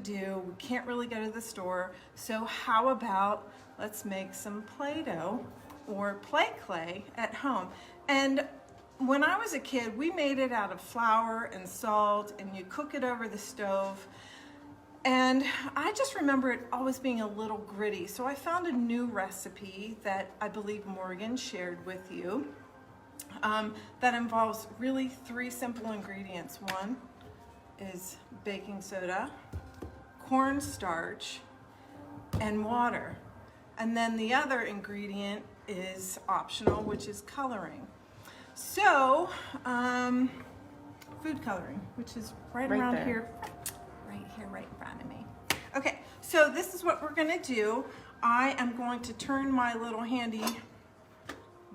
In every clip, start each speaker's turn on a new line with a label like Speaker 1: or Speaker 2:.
Speaker 1: do. We can't really go to the store, so how about let's make some Play-Doh or play clay at home. And when I was a kid, we made it out of flour and salt, and you cook it over the stove. And I just remember it always being a little gritty, so I found a new recipe that I believe Morgan shared with you that involves really 3 simple ingredients. One is baking soda, cornstarch, and water. And then the other ingredient is optional, which is coloring. So, food coloring, which is right around
Speaker 2: there.
Speaker 1: here, right in front of me. Okay, so this is what we're gonna do. I am going to turn my little handy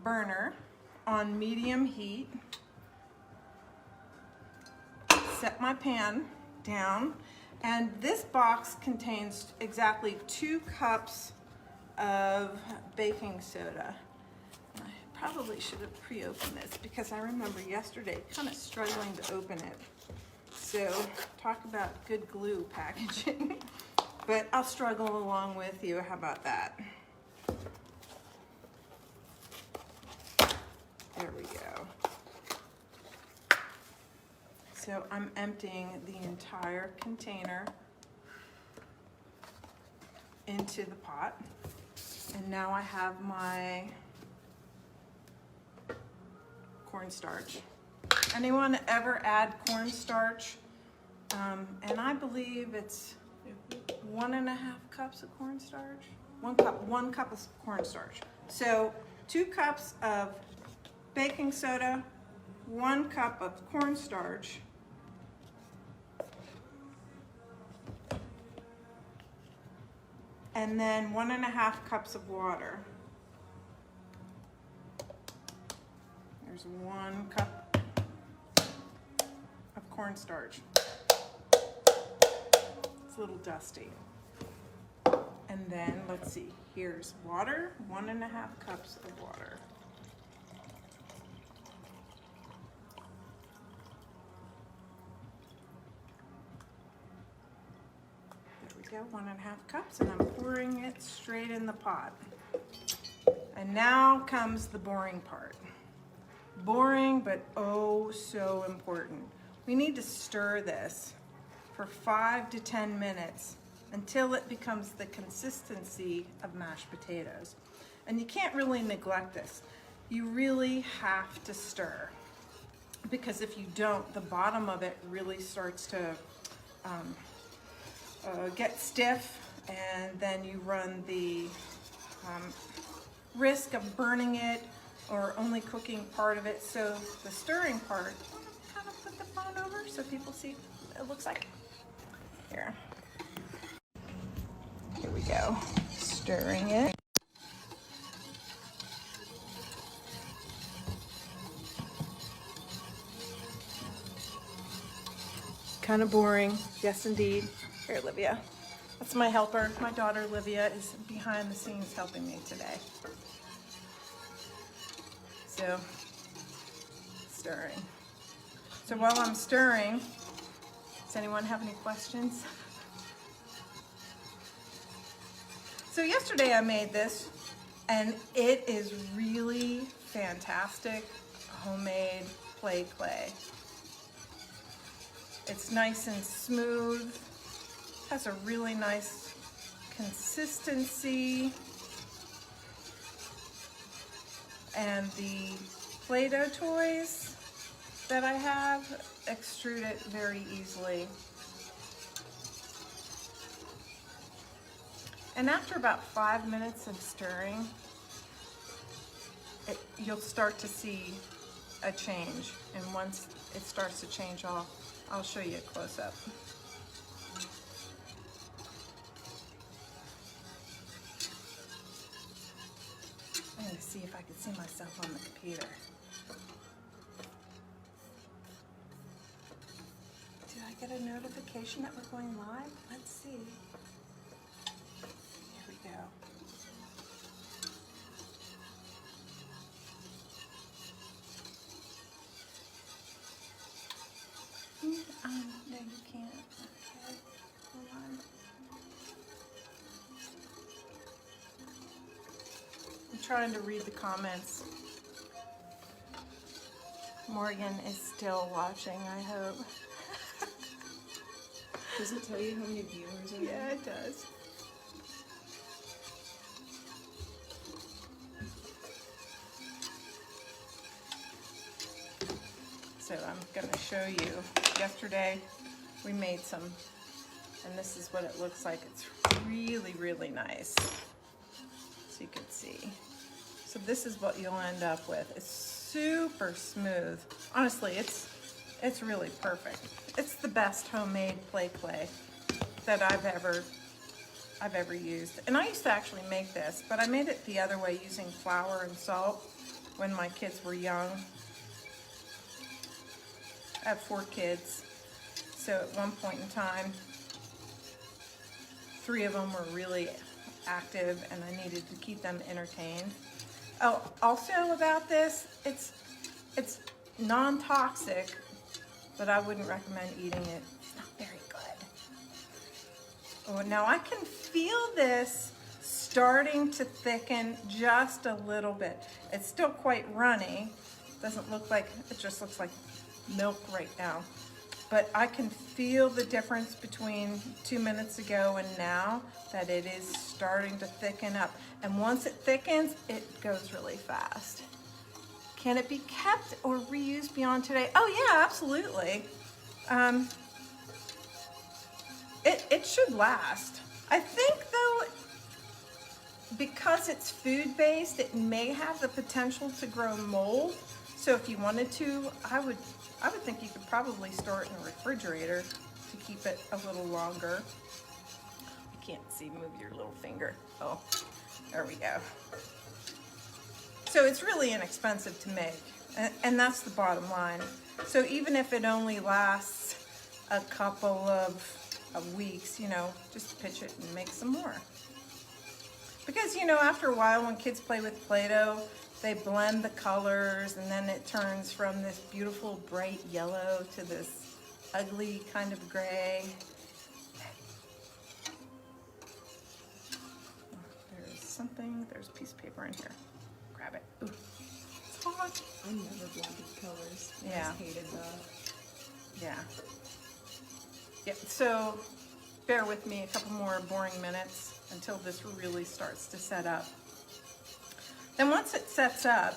Speaker 1: burner on medium heat, set my pan down, and this box contains exactly 2 cups of baking soda. I probably should have pre-opened this because I remember yesterday kind of struggling to open it. So talk about good glue packaging. But I'll struggle along with you. How about that? There we go. So I'm emptying the entire container into the pot. And now I have my cornstarch. Anyone ever add cornstarch? And I believe it's 1.5 cups of cornstarch. 1 cup of cornstarch. So 2 cups of baking soda, 1 cup of cornstarch, and then 1.5 cups of water. There's 1 cup of cornstarch. It's a little dusty. And then, let's see, here's water, 1.5 cups of water. There we go, 1.5 cups, and I'm pouring it straight in the pot. And now comes the boring part. Boring, but oh so important. We need to stir this for 5 to 10 minutes until it becomes the consistency of mashed potatoes. And you can't really neglect this. You really have to stir, because if you don't, the bottom of it really starts to get stiff, and then you run the risk of burning it or only cooking part of it. So the stirring part, kind of put the phone over so people see what it looks like. Here we go, stirring it. Kind of boring, yes indeed. Here, Olivia, that's my helper. My daughter Olivia is behind the scenes helping me today. So, stirring. So while I'm stirring, does anyone have any questions? So yesterday I made this, and it is really fantastic homemade play clay. It's nice and smooth, has a really nice consistency, and the Play-Doh toys that I have extrude it very easily. And after about 5 minutes of stirring, you'll start to see a change. And once it starts to change, I'll show you a close-up. I'm going to see if I can see myself on the computer. Did I get a notification that we're going live? Let's see. Here we go. No, you can't. Okay, hold on. trying to read the comments. Morgan is still watching, I hope.
Speaker 2: Does it tell you how many viewers are there?
Speaker 1: Yeah, it does. So I'm going to show you. Yesterday we made some, and this is what it looks like. It's really, really nice. So you can see. So this is what you'll end up with. It's super smooth. Honestly, it's really perfect. It's the best homemade play clay that I've ever used. And I used to actually make this, but I made it the other way using flour and salt when my kids were young. I have 4 kids, so at one point in time, 3 of them were really active and I needed to keep them entertained. Oh, also about this, it's non-toxic, but I wouldn't recommend eating it. It's not very good. Oh, now I can feel this starting to thicken just a little bit. It's still quite runny. Doesn't look like, it just looks like milk right now. But I can feel the difference between 2 minutes ago and now, that it is starting to thicken up. And once it thickens, it goes really fast. Can it be kept or reused beyond today? Oh yeah, absolutely. It should last. I think though, because it's food-based, it may have the potential to grow mold. So if you wanted to, I would think you could probably store it in a refrigerator to keep it a little longer. I can't see, move your little finger. Oh, there we go. So it's really inexpensive to make, and that's the bottom line. So even if it only lasts a couple of weeks, you know, just pitch it and make some more. Because, you know, after a while when kids play with Play-Doh, they blend the colors and then it turns from this beautiful bright yellow to this ugly kind of gray. There's something, there's a piece of paper in here. Grab it. Ooh, it's hot.
Speaker 2: I never blended colors.
Speaker 1: Yeah.
Speaker 2: I just hated that.
Speaker 1: Yeah. Yeah, so bear with me a couple more boring minutes until this really starts to set up. Then once it sets up,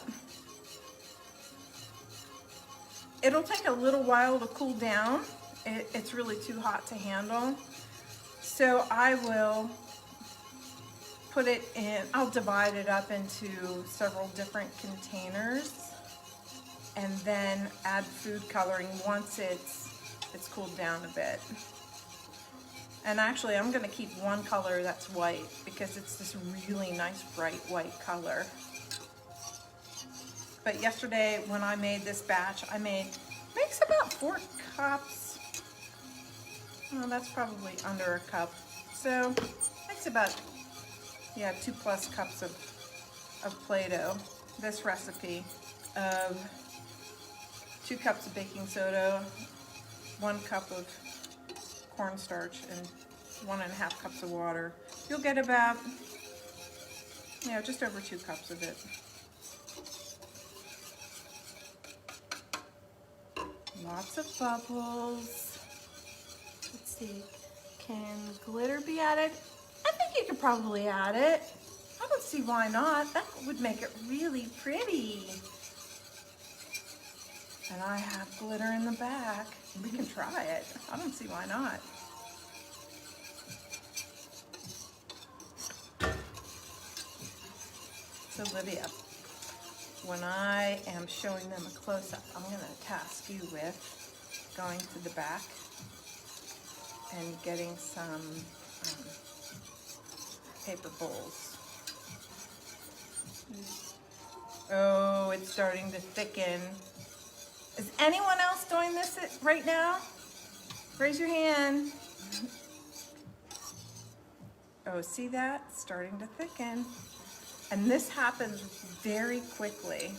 Speaker 1: it'll take a little while to cool down. It's really too hot to handle. So I will put it in, I'll divide it up into several different containers and then add food coloring once it's cooled down a bit. And actually I'm gonna keep one color that's white because it's this really nice bright white color. But yesterday when I made this batch, makes about 4 cups. Oh, that's probably under a cup. So makes about, yeah, 2+ cups of Play-Doh. This recipe of 2 cups of baking soda, 1 cup of cornstarch, and 1.5 cups of water. You'll get about, yeah, just over 2 cups of it. Lots of bubbles. Let's see, can glitter be added? I think you could probably add it. I don't see why not. That would make it really pretty. And I have glitter in the back. We can try it. I don't see why not. So Olivia, when I am showing them a close-up, I'm going to task you with going to the back and getting some paper bowls. Oh, it's starting to thicken. Is anyone else doing this right now? Raise your hand. Oh, see that? It's starting to thicken. And this happens very quickly.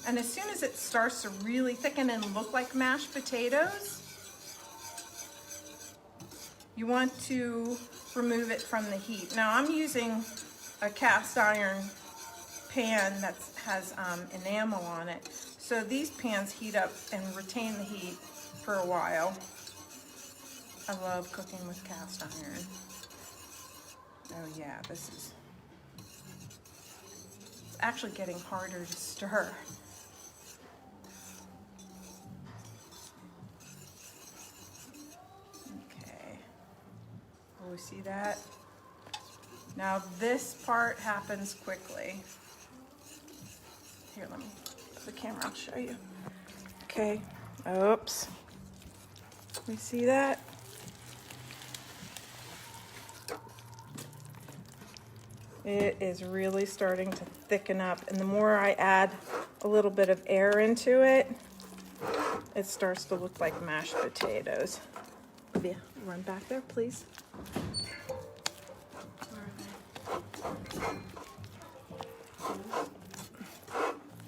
Speaker 1: And as soon as it starts to really thicken and look like mashed potatoes, you want to remove it from the heat. Now I'm using a cast iron pan that has enamel on it. So these pans heat up and retain the heat for a while. I love cooking with cast iron. Oh yeah, this is actually getting harder to stir. Okay. Oh, we see that? Now this part happens quickly. Here, let me put the camera, I'll show you. Okay, oops. You see that? It is really starting to thicken up, and the more I add a little bit of air into it, it starts to look like mashed potatoes. Yeah, run back there, please.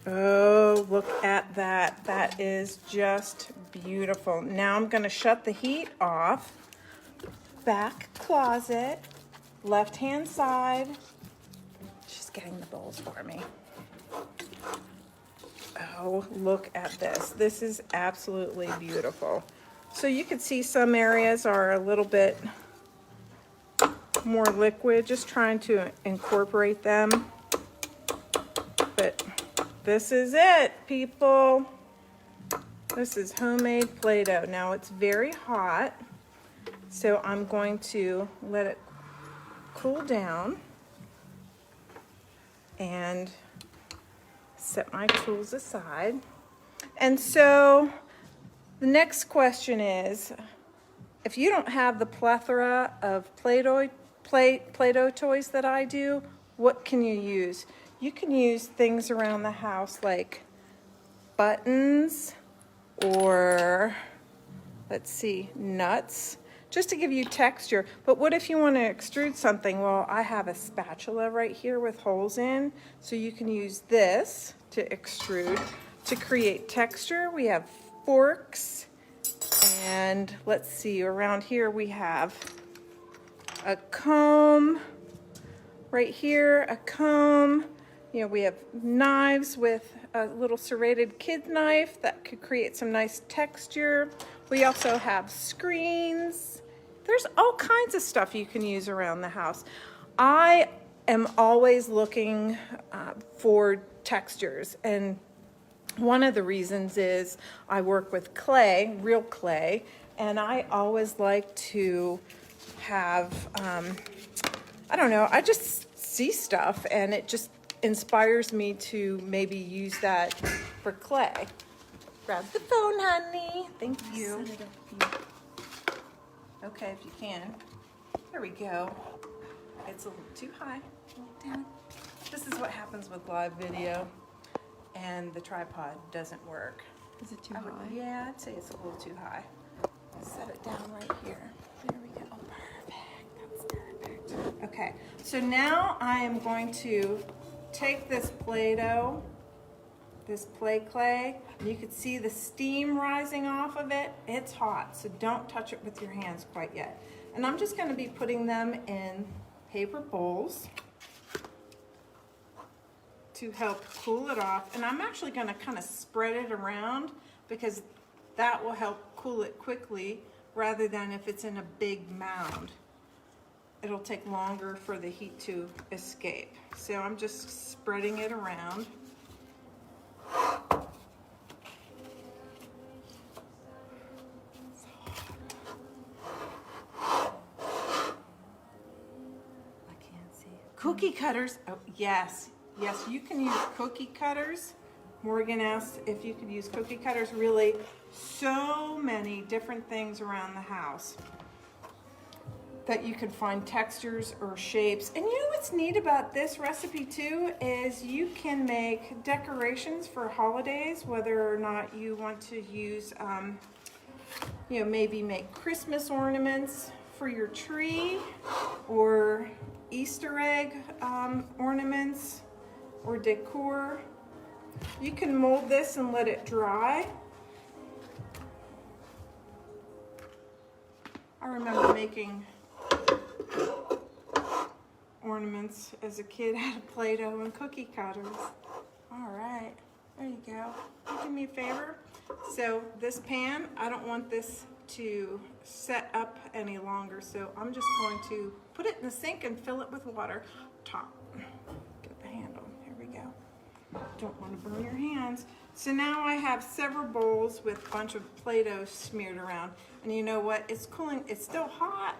Speaker 1: Oh, look at that. That is just beautiful. Now I'm going to shut the heat off. Back closet, left-hand side. She's getting the bowls for me. Oh, look at this. This is absolutely beautiful. So you can see some areas are a little bit more liquid, just trying to incorporate them. But this is it, people. This is homemade Play-Doh. Now it's very hot, so I'm going to let it cool down and set my tools aside. And so the next question is, if you don't have the plethora of Play-Doh toys that I do, what can you use? You can use things around the house like buttons or, let's see, nuts, just to give you texture. But what if you want to extrude something? Well, I have a spatula right here with holes in, so you can use this to extrude to create texture. We have forks, and let's see, around here we have a comb, right here, a comb. You know, we have knives with a little serrated kid knife that could create some nice texture. We also have screens. There's all kinds of stuff you can use around the house. I am always looking for textures, and one of the reasons is I work with clay, real clay, and I always like to have, I don't know, I just see stuff and it just inspires me to maybe use that for clay. Grab the phone, honey. Thank you.
Speaker 2: Set it up.
Speaker 1: Okay, if you can. There we go. It's a little too high. Down. This is what happens with live video, and the tripod doesn't work.
Speaker 2: Is it too high?
Speaker 1: Yeah, I'd say it's a little too high. Set it down right here. There we go. Oh, perfect. That's perfect. Okay, so now I am going to take this Play-Doh, this play clay, and you can see the steam rising off of it. It's hot, so don't touch it with your hands quite yet. And I'm just going to be putting them in paper bowls to help cool it off. And I'm actually going to kind of spread it around because that will help cool it quickly rather than if it's in a big mound. It'll take longer for the heat to escape. So I'm just spreading it around. Cookie cutters, oh yes, yes, you can use cookie cutters. Morgan asked if you could use cookie cutters. Really, so many different things around the house that you can find textures or shapes. And you know what's neat about this recipe too is you can make decorations for holidays, whether or not you want to use, you know, maybe make Christmas ornaments for your tree or Easter egg ornaments or decor. You can mold this and let it dry. I remember making ornaments as a kid out of Play-Doh and cookie cutters. All right, there you go. You do me a favor. So this pan, I don't want this to set up any longer, so I'm just going to put it in the sink and fill it with water. Top. Get the handle. Here we go. Don't want to burn your hands. So now I have several bowls with a bunch of Play-Doh smeared around. And you know what? It's cooling. It's still hot,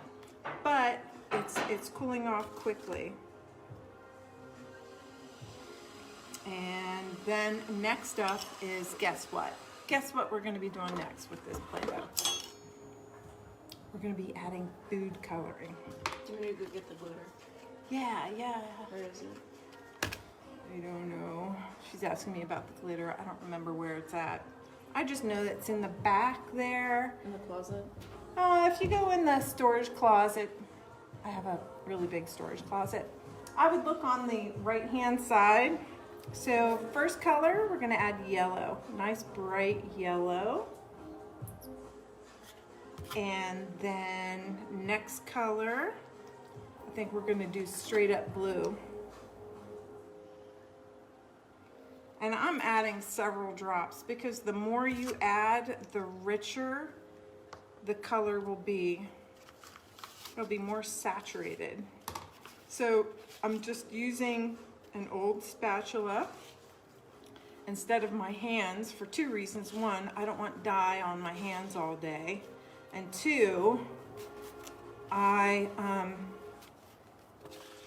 Speaker 1: but it's cooling off quickly. And then next up is, guess what? Guess what we're going to be doing next with this Play-Doh? We're going to be adding food coloring.
Speaker 2: Do you want to go get the glitter?
Speaker 1: Yeah.
Speaker 2: Where is it?
Speaker 1: I don't know. She's asking me about the glitter. I don't remember where it's at. I just know that it's in the back there.
Speaker 2: In the closet?
Speaker 1: If you go in the storage closet, I have a really big storage closet. I would look on the right-hand side. So first color, we're gonna add yellow. Nice bright yellow. And then next color, I think we're gonna do straight up blue. And I'm adding several drops because the more you add, the richer the color will be. It'll be more saturated. So I'm just using an old spatula instead of my hands for two reasons. One, I don't want dye on my hands all day. And two, I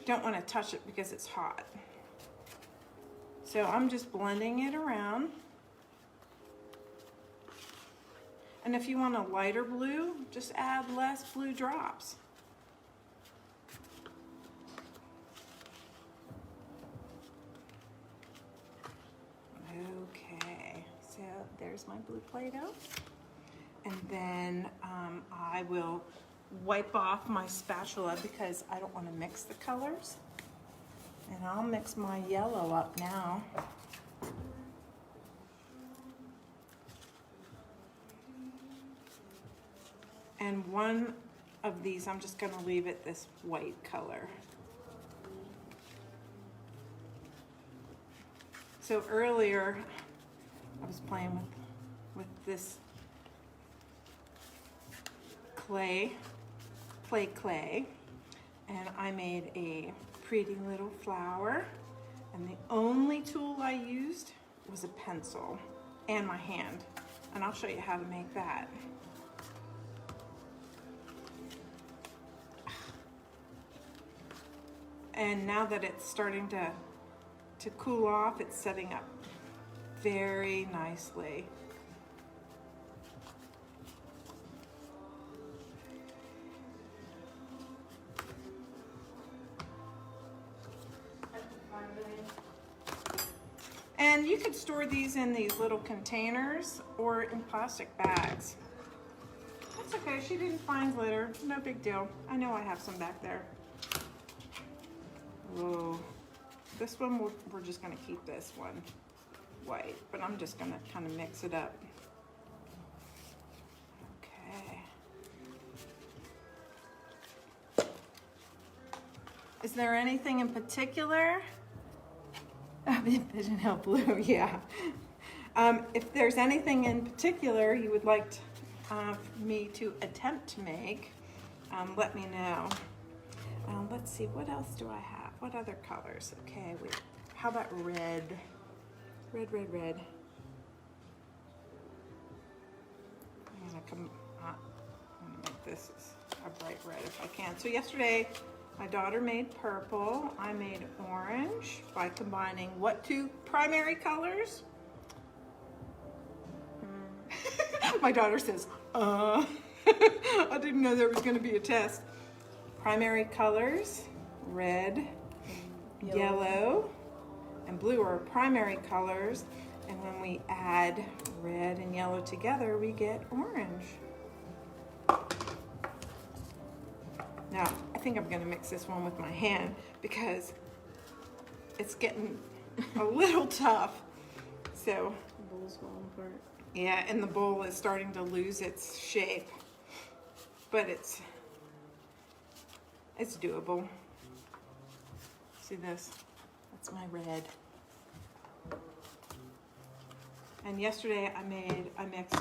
Speaker 1: don't want to touch it because it's hot. So I'm just blending it around. And if you want a lighter blue, just add less blue drops. Okay, so there's my blue Play-Doh. And then I will wipe off my spatula because I don't want to mix the colors. And I'll mix my yellow up now. And one of these, I'm just gonna leave it this white color. So earlier, I was playing with this clay, and I made a pretty little flower, and the only tool I used was a pencil and my hand, and I'll show you how to make that. And now that it's starting to cool off, it's setting up very nicely. And you could store these in these little containers or in plastic bags. That's okay, she didn't find glitter, no big deal. I know I have some back there. Whoa. This one, we're just gonna keep this one white, but I'm just gonna kind of mix it up. Okay. Is there anything in particular? Pigeon Hill blue, yeah. If there's anything in particular you would like me to attempt to make, let me know. Let's see, what else do I have? What other colors? Okay, wait. How about red? Red. I'm gonna make this a bright red if I can. So yesterday, my daughter made purple. I made orange by combining what two primary colors? My daughter says, I didn't know there was gonna be a test. Primary colors, red, yellow, and blue are primary colors. And when we add red and yellow together, we get orange. Now, I think I'm gonna mix this one with my hand because it's getting a little tough. So,
Speaker 2: The bowl's falling apart.
Speaker 1: yeah, and the bowl is starting to lose its shape, but it's doable. See this? That's my red. And yesterday I mixed,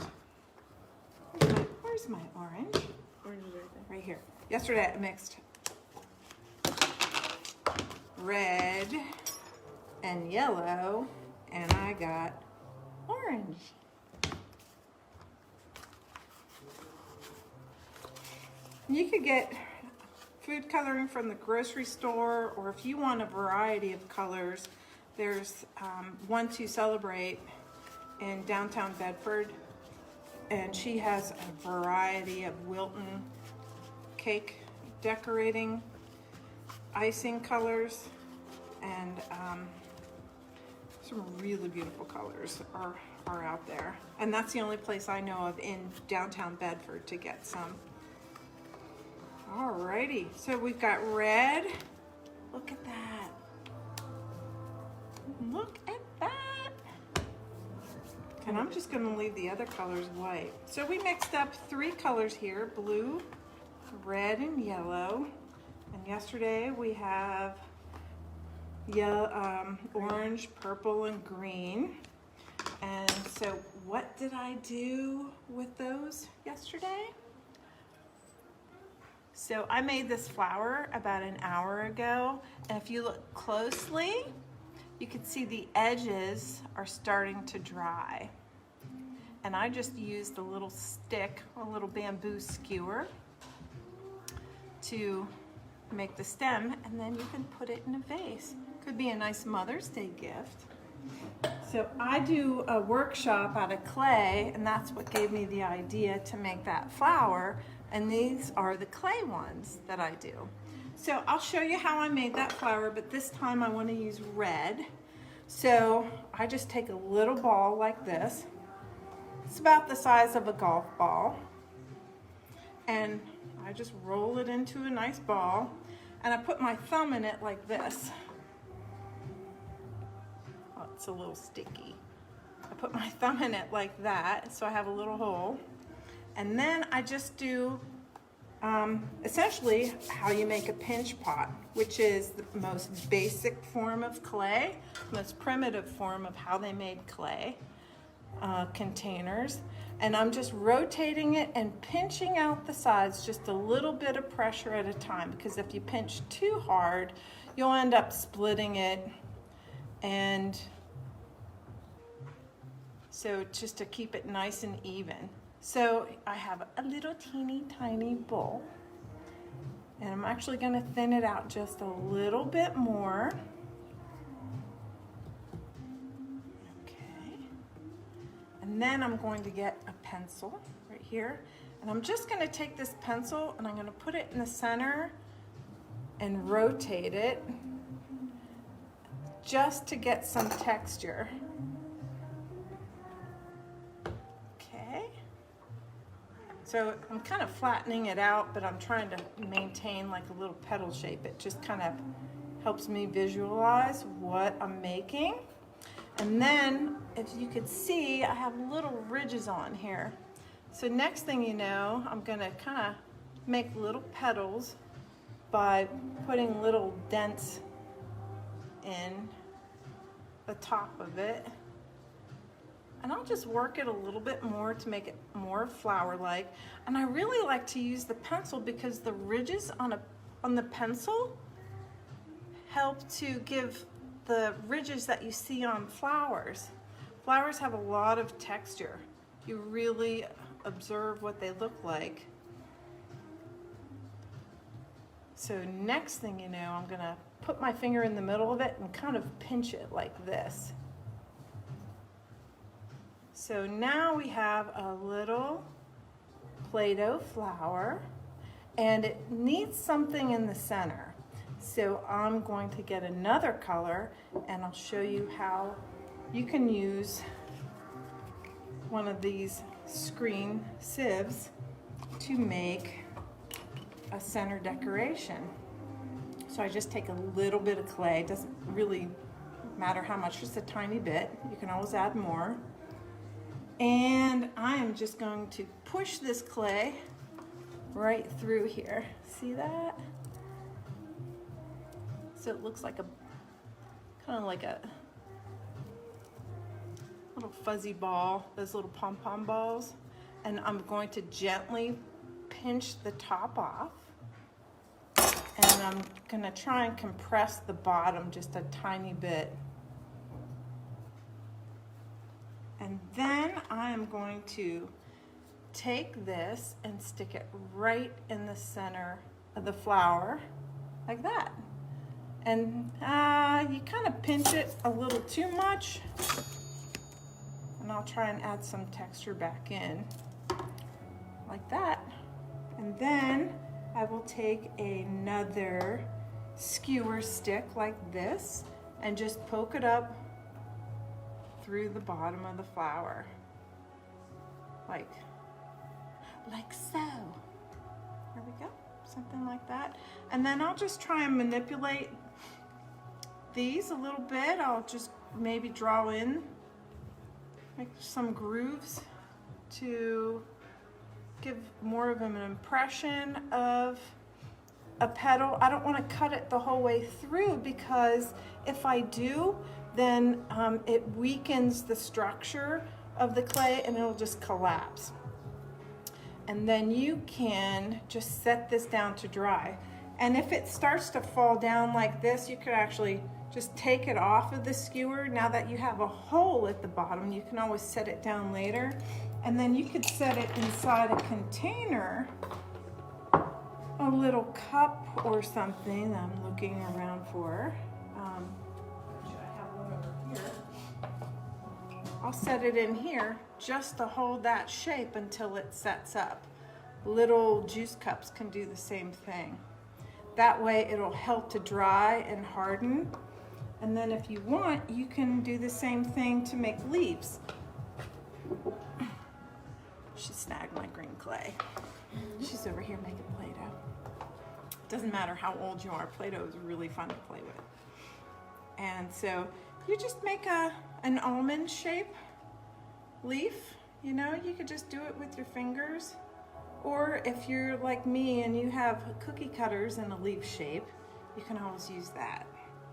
Speaker 1: where's my orange?
Speaker 2: Orange is right there.
Speaker 1: Right here. Yesterday I mixed red and yellow, and I got orange. You could get food coloring from the grocery store, or if you want a variety of colors, there's One to Celebrate in downtown Bedford, and she has a variety of Wilton cake decorating icing colors, and some really beautiful colors are out there. And that's the only place I know of in downtown Bedford to get some. Alrighty, so we've got red. Look at that. Look at that. And I'm just gonna leave the other colors white. So we mixed up 3 colors here, blue, red, and yellow. And yesterday we have yellow, orange, purple, and green. And so what did I do with those yesterday? So I made this flower about an hour ago, and if you look closely, you can see the edges are starting to dry. And I just used a little stick, a little bamboo skewer, to make the stem, and then you can put it in a vase. Could be a nice Mother's Day gift. So I do a workshop out of clay, and that's what gave me the idea to make that flower. And these are the clay ones that I do. So I'll show you how I made that flower, but this time I want to use red. So I just take a little ball like this. It's about the size of a golf ball. And I just roll it into a nice ball, and I put my thumb in it like this. Oh, it's a little sticky. I put my thumb in it like that, so I have a little hole. And then I just do essentially how you make a pinch pot, which is the most basic form of clay, most primitive form of how they made clay containers. And I'm just rotating it and pinching out the sides, just a little bit of pressure at a time, because if you pinch too hard, you'll end up splitting it. And so just to keep it nice and even. So I have a little teeny tiny bowl, and I'm actually going to thin it out just a little bit more. Okay. And then I'm going to get a pencil right here, and I'm just going to take this pencil and I'm going to put it in the center and rotate it just to get some texture. So I'm kind of flattening it out, but I'm trying to maintain like a little petal shape. It just kind of helps me visualize what I'm making. And then, if you could see, I have little ridges on here. So next thing you know, I'm gonna kind of make little petals by putting little dents in the top of it. And I'll just work it a little bit more to make it more flower-like. And I really like to use the pencil because the ridges on the pencil help to give the ridges that you see on flowers. Flowers have a lot of texture. You really observe what they look like. So next thing you know, I'm gonna put my finger in the middle of it and kind of pinch it like this. So now we have a little Play-Doh flower, and it needs something in the center. So I'm going to get another color, and I'll show you how you can use one of these screen sieves to make a center decoration. So I just take a little bit of clay. It doesn't really matter how much, just a tiny bit. You can always add more. And I am just going to push this clay right through here. See that? so it looks like a kind of like a little fuzzy ball, those little pom-pom balls. And I'm going to gently pinch the top off. And I'm gonna try and compress the bottom just a tiny bit. And then I'm going to take this and stick it right in the center of the flower, like that. And you kind of pinch it a little too much. And I'll try and add some texture back in, like that. And then I will take another skewer stick like this and just poke it up through the bottom of the flower, like so. There we go, something like that. And then I'll just try and manipulate these a little bit. I'll just maybe draw in, make some grooves to give more of an impression of a petal. I don't want to cut it the whole way through, because if I do, then it weakens the structure of the clay and it'll just collapse. And then you can just set this down to dry. And if it starts to fall down like this, you could actually just take it off of the skewer. Now that you have a hole at the bottom, you can always set it down later. And then you could set it inside a container, a little cup or something that I'm looking around for. Should I have one over here? I'll set it in here just to hold that shape until it sets up. Little juice cups can do the same thing. That way it'll help to dry and harden. And then if you want, you can do the same thing to make leaves. She snagged my green clay. She's over here making Play-Doh. Doesn't matter how old you are, Play-Doh is really fun to play with. And so you just make an almond shape leaf. You know, you could just do it with your fingers. Or if you're like me and you have cookie cutters in a leaf shape, you can always use that.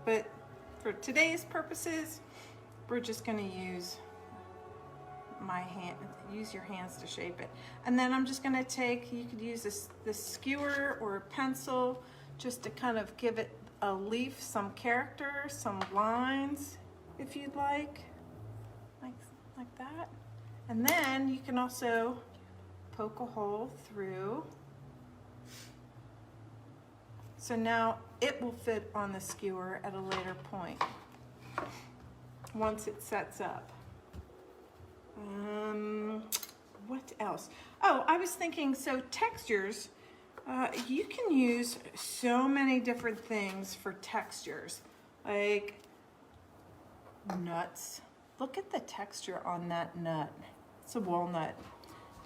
Speaker 1: But for today's purposes, we're just going to use use your hands to shape it. And then I'm just going to take, you could use this skewer or a pencil just to kind of give it a leaf some character, some lines if you'd like that. And then you can also poke a hole through. So now it will fit on the skewer at a later point once it sets up. What else? Oh, I was thinking, so textures, you can use so many different things for textures, like nuts. Look at the texture on that nut. It's a walnut.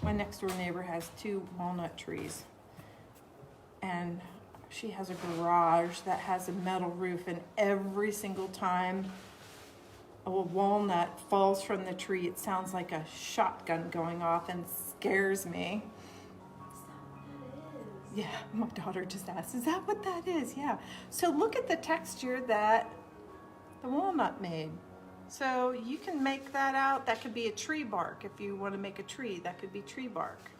Speaker 1: My next door neighbor has 2 walnut trees, and she has a garage that has a metal roof, and every single time a walnut falls from the tree, it sounds like a shotgun going off and scares me. Yeah, my daughter just asked, is that what that is? Yeah. So look at the texture that the walnut made. So you can make that out. That could be a tree bark. If you want to make a tree, that could be tree bark.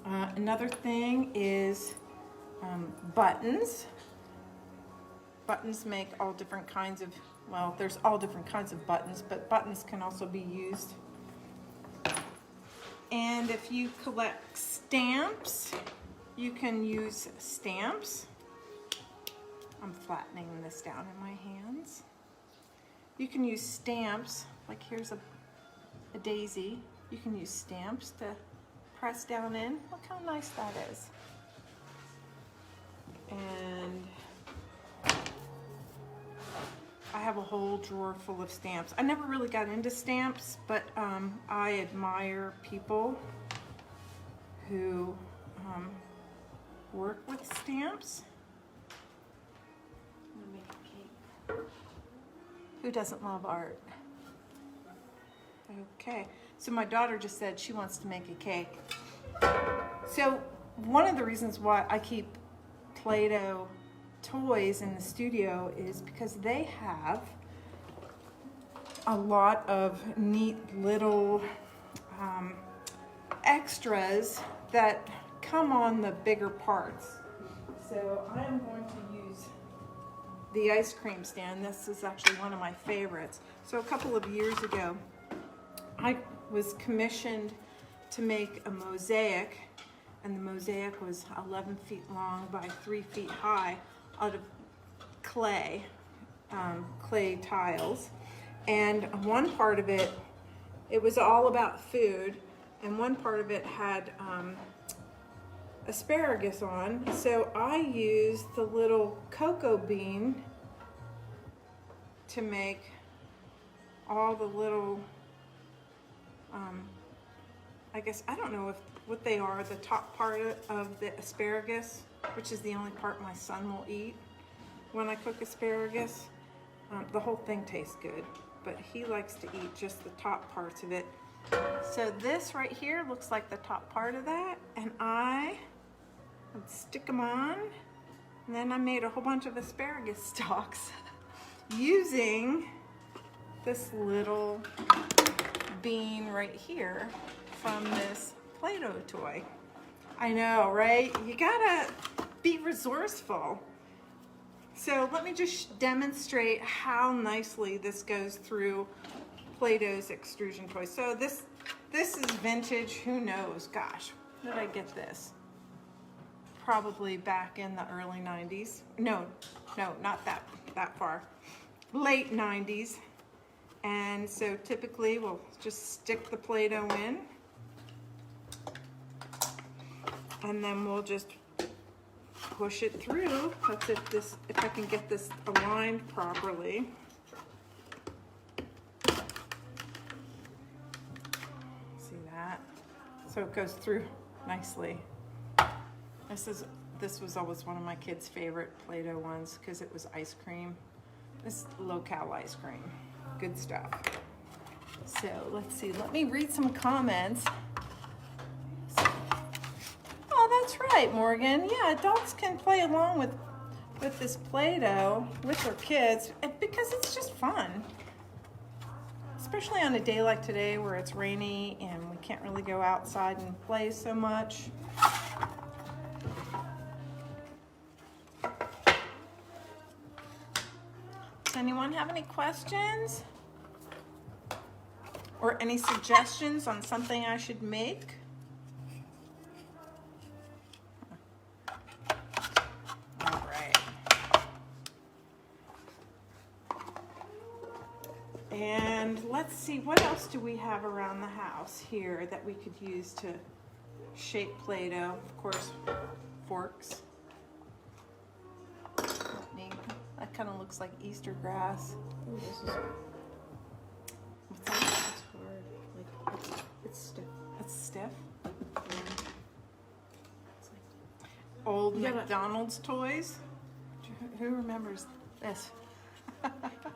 Speaker 1: Another thing is buttons. Buttons make all different kinds of, well, there's all different kinds of buttons, but buttons can also be used. And if you collect stamps, you can use stamps. I'm flattening this down in my hands. You can use stamps, like here's a daisy. You can use stamps to press down in. Look how nice that is. And I have a whole drawer full of stamps. I never really got into stamps, but I admire people who work with stamps.
Speaker 2: I'm gonna make a cake.
Speaker 1: Who doesn't love art? Okay, so my daughter just said she wants to make a cake. So one of the reasons why I keep Play-Doh toys in the studio is because they have a lot of neat little extras that come on the bigger parts. So I'm going to use the ice cream stand. This is actually one of my favorites. So a couple of years ago, I was commissioned to make a mosaic, and the mosaic was 11 feet long by 3 feet high out of clay, clay tiles. And one part of it, it was all about food, and one part of it had asparagus on. So I used the little cocoa bean to make all the little, I guess, I don't know what they are, the top part of the asparagus, which is the only part my son will eat when I cook asparagus. The whole thing tastes good, but he likes to eat just the top parts of it. So this right here looks like the top part of that, and I would stick them on, and then I made a whole bunch of asparagus stalks using this little bean right here from this Play-Doh toy. I know, right? You gotta be resourceful. So let me just demonstrate how nicely this goes through Play-Doh's extrusion toy. So this is vintage, who knows? Gosh, when did I get this? Probably back in the early 90s. No, not that far. Late 90s. And so typically we'll just stick the Play-Doh in, and then we'll just push it through. That's if I can get this aligned properly. See that? So it goes through nicely. This was always one of my kids' favorite Play-Doh ones because it was ice cream. This is low-cal ice cream. Good stuff. So let's see. Let me read some comments. Oh, that's right, Morgan. Yeah, adults can play along with this Play-Doh with their kids because it's just fun. Especially on a day like today where it's rainy and we can't really go outside and play so much. Does anyone have any questions? Or any suggestions on something I should make? All right. And let's see, what else do we have around the house here that we could use to shape Play-Doh? Of course, forks. That kind of looks like Easter grass.
Speaker 2: Ooh, this is.
Speaker 1: What's that?
Speaker 2: It's hard. Like it's stiff.
Speaker 1: It's stiff.
Speaker 2: Yeah. It's like,
Speaker 1: Old
Speaker 2: You gotta-
Speaker 1: McDonald's toys. Who remembers this?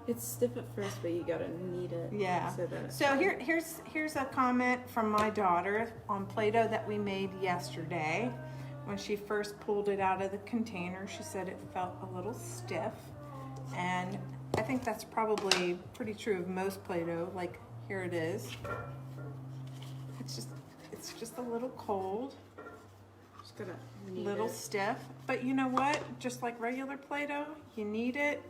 Speaker 2: it's stiff at first, but you gotta knead it.
Speaker 1: Yeah.
Speaker 2: So that.
Speaker 1: So here's a comment from my daughter on Play-Doh that we made yesterday. When she first pulled it out of the container, she said it felt a little stiff, and I think that's probably pretty true of most Play-Doh. Like here it is. It's just a little cold,
Speaker 2: Just gotta knead
Speaker 1: little
Speaker 2: it.
Speaker 1: stiff. But you know what? Just like regular Play-Doh, you knead it,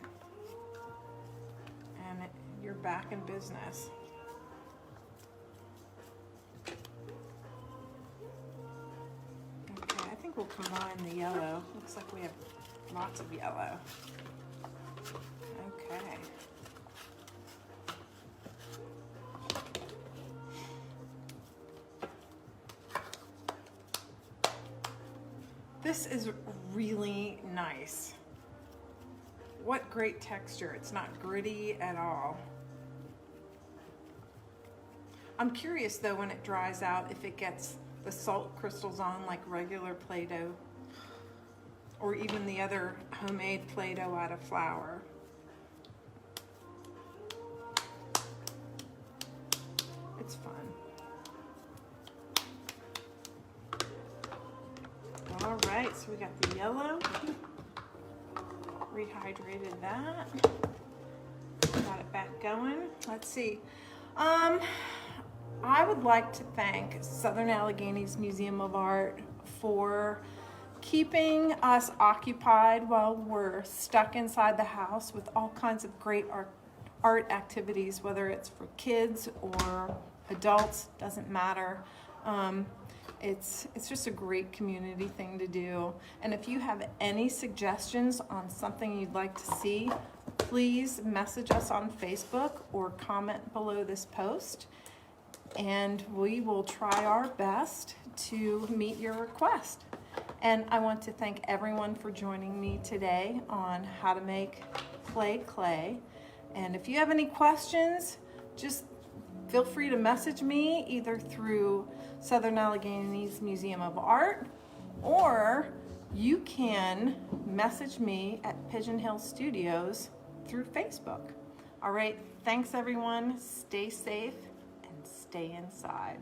Speaker 1: and you're back in business. Okay, I think we'll combine the yellow. Looks like we have lots of yellow. Okay. This is really nice. What great texture. It's not gritty at all. I'm curious though when it dries out if it gets the salt crystals on like regular Play-Doh or even the other homemade Play-Doh out of flour. It's fun. All right, so we got the yellow. rehydrated that. Got it back going. Let's see. I would like to thank Southern Alleghany's Museum of Art for keeping us occupied while we're stuck inside the house with all kinds of great art activities, whether it's for kids or adults, doesn't matter. It's just a great community thing to do. And if you have any suggestions on something you'd like to see, please message us on Facebook or comment below this post, and we will try our best to meet your request. And I want to thank everyone for joining me today on how to make clay. And if you have any questions, just feel free to message me either through Southern Alleghany's Museum of Art, or you can message me at Pigeon Hill Studios through Facebook. All right, thanks everyone. Stay safe and stay inside.